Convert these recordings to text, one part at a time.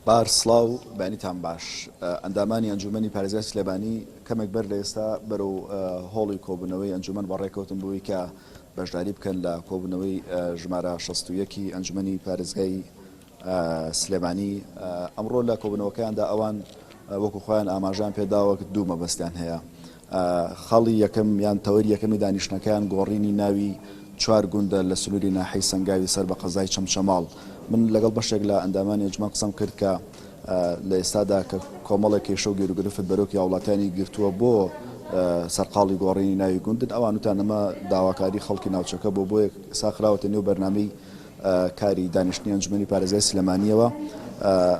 بارسڵاو بانیتان باش ئەندامانی ئەنجومەنی پارێزگای سلێمانی کەمێک بەر لە ئێستا بەرەو هۆڵی کۆبوونەوەی ئەنجومەن بەڕێکەوتن بووی کە بەشداری بکەن لە کۆبوونەوەی ژمارە 61 ئەنجومەنی پارێزگای سلێمانی. ئەمڕۆ لە کۆبوونەوەکەیاندا ئەوان وەکو خۆیان ئاماژیان پێداوە دوو مەبەستیان هەیە. خەڵی یەکەم یان تەوەری یەکەمی دانیشتەکان گۆڕینی ناوی 4 گوندە لە سنووری ناحەی سەنگاوی سەر بە قەزای چەمچەماڵ. من لەگەڵ بەشێک لە ئەندامانی ئەنجومەن قسەم کرد کە لە ئێستادا کە کۆمەڵێک کێشە و گیرروگرفت بەرەوکی هاوڵاتیانی گرتووە بۆ سەرقاڵی گۆڕینی ناوی گوندن، ئەوان وتان ئەمە داواکاری خەڵکی ناوچەکە بۆ ساخراوەتە نێو بەرنامەی کاری دانیشتنی ئەنجومەنی پارێزگای سلێمانیەوە.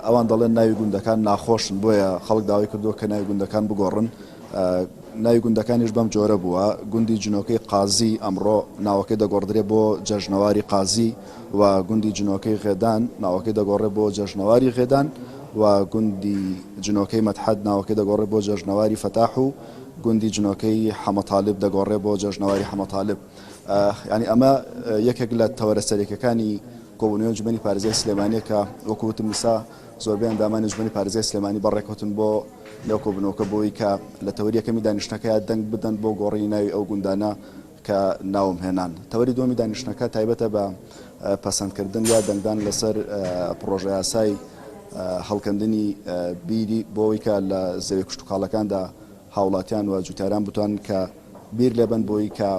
ئەوان دەڵێن ناوی گوندەکان ناخۆشن، بۆیە خەڵک داوای کردووە کە ناوی گوندەکان بگۆڕن. ناوی گوندەکانیش بەم جۆرە بووە. گوندی جنۆکەی قازی ئەمڕۆ ناوەکەی دەگۆڕدرێ بۆ جەژنەواری قازی، و گوندی جنۆکەی غێدان ناوەکەی دەگۆڕێ بۆ جەژنەواری غێدان، و گوندی جنۆکەی مەتحەد ناوەکەی دەگۆڕێ بۆ جەژنەواری فەتاح، و گوندی جنۆکەی حەمەتاالب دەگۆڕێ بۆ جەژنەواری حەمەتاالب. ینی ئەمە یەکێک لە تەوەرە سەرەکیەکانی کۆبوونەوەی ئەنجومەنی پارێزگای سلێمانیە کە وەکو وتم ئێستا زۆربەی ئەندامانی ئەنجومەنی پارێزگای سلێمانی بەڕێکەوتن بۆ لەو کۆبوونەوەکە بۆی کە لە تەوەری یەکەمی دانیشتەکە دەنگ بدەن بۆ گۆڕینی ناوی ئەو گوندانە کە ناوم هێنان. تەوەری دووەمی دانیشتەکە تایبەتە بە پەسەندکردن یا دەنگدان لەسەر پرۆژە یاسای هەڵکەندنی بیری بۆی کە لە زەوی کشتتوکاڵەکاندا هاوڵاتیان و جوتیاران بتوان کە بیر لێبن بۆی کە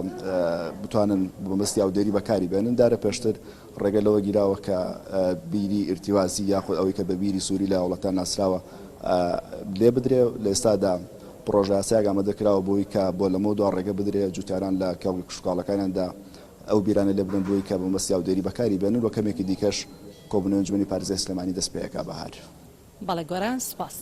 بتوانن بەمەستی ئاودێری بەکاری بێنن. دارە پێشتر ڕێگە لەوە گیراوە کە بیری ئرتیوازی یاخود ئەوەی کە بە بیری سووری لە هاوڵاتیان ناسراوە لێ بدرێ. لە ئێستادا پرۆژە یاسایەک ئامادەکراوە بۆی کە بۆ لەمە دو ڕێگە بدرێ جوتیاران لە کێڵی کشتتوکاڵەکانیاندا ئەو بیرانە لێ بدەن بۆی کە بەمەستی ئاودێری بەکاری بێنن، و کەمێکی دیکەش کۆبوونەوەی ئەنجومەنی پارێزگای سلێمانی دەست پێیەکا بەهار. بەڵێ گۆران سپاس.